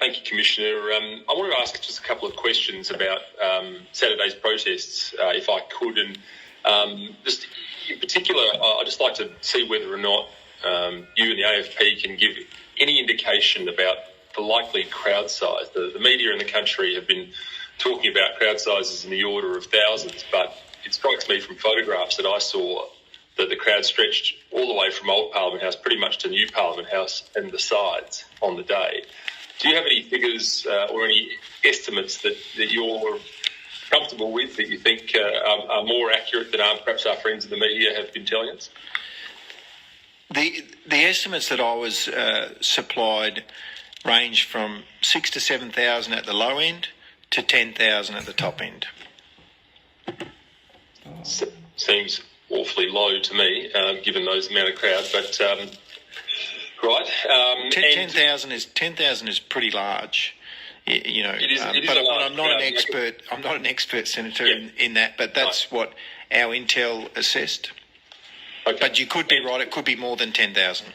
Thank you, Commissioner. I wanted to ask just a couple of questions about Saturday's protests, if I could. And just in particular, I'd just like to see whether or not you and the AFP can give any indication about the likely crowd size. The media in the country have been talking about crowd sizes in the order of thousands, but it strikes me from photographs that I saw that the crowd stretched all the way from Old Parliament House pretty much to New Parliament House and the sides on the day. Do you have any figures or any estimates that you're comfortable with, that you think are more accurate than perhaps our friends in the media have been telling us? The estimates that I was supplied range from 6,000 to 7,000 at the low end to 10,000 at the top end. Seems awfully low to me, given those amount of crowd. But right, 10,000 is pretty large. You know, it is but a large I'm not crowd. an expert. I'm not an expert, Senator, in that. But that's what our intel assessed. Okay. But you could be right. It could be more than 10,000.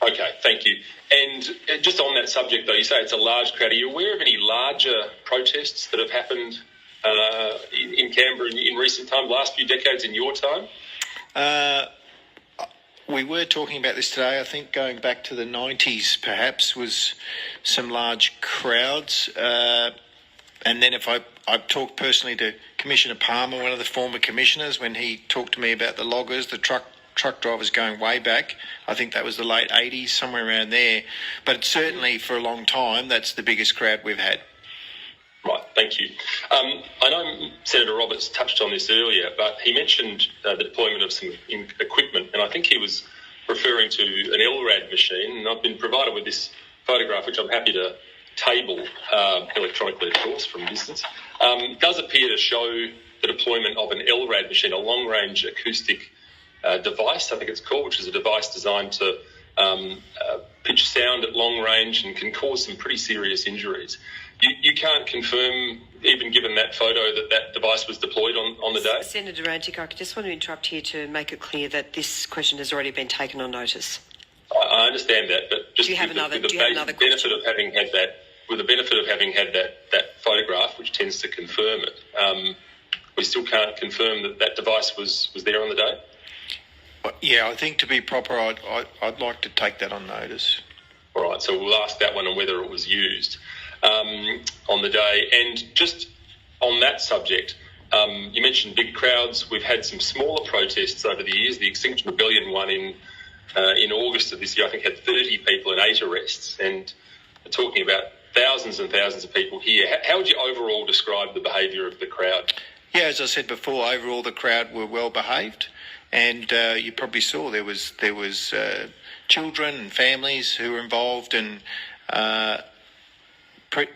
Okay, thank you. And just on that subject, though, you say it's a large crowd. Are you aware of any larger protests that have happened in Canberra in recent time, last few decades, in your time? We were talking about this today. I think going back to the 90s, perhaps, was some large crowds. And then if I've talked personally to Commissioner Palmer, one of the former commissioners, when he talked to me about the loggers, the truck drivers going way back. I think that was the late 80s, somewhere around there. But certainly for a long time, that's the biggest crowd we've had. Right, thank you. I know Senator Roberts touched on this earlier, but he mentioned the deployment of some equipment, and I think he was referring to an LRAD machine, and I've been provided with this photograph, which I'm happy to table electronically, of course, from distance. It does appear to show the deployment of an LRAD machine, a long-range acoustic device, I think it's called, which is a device designed to pitch sound at long range and can cause some pretty serious injuries. You can't confirm, even given that photo, that device was deployed on the day? Senator Rantic, I just want to interrupt here to make it clear that this question has already been taken on notice. I understand that, but just with the benefit of having had that photograph, which tends to confirm it, we still can't confirm that device was there on the day? Yeah, I think to be proper, I'd like to take that on notice. All right, so we'll ask that one on whether it was used on the day. And just on that subject, you mentioned big crowds. We've had some smaller protests over the years. The Extinction Rebellion one in August of this year, I think, had 30 people and 8 arrests. And we're talking about thousands and thousands of people here. How would you overall describe the behaviour of the crowd? Yeah, as I said before, overall the crowd were well behaved. And you probably saw there was children and families who were involved and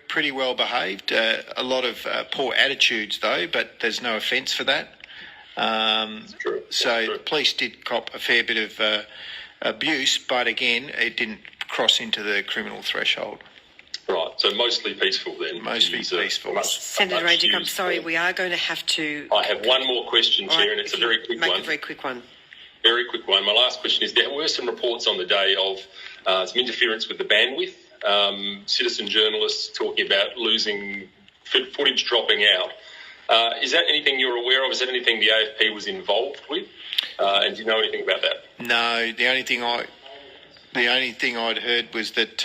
pretty well behaved. A lot of poor attitudes though, but there's no offence for that. True. The police did cop a fair bit of abuse, but again, it didn't cross into the criminal threshold. Right, so mostly peaceful then. Mostly peaceful. Senator Rantic, I'm sorry, we are going to have to... I have one more question, Chair, and it's a very quick one. Make a very quick one. Very quick one. My last question is, there were some reports on the day of some interference with the bandwidth, citizen journalists talking about losing footage dropping out. Is that anything you're aware of? Is that anything the AFP was involved with? And do you know anything about that? No, the only thing I'd heard was that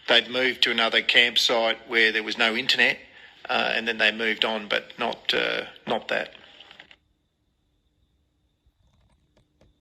they'd moved to another campsite where there was no internet, and then they moved on, but not that.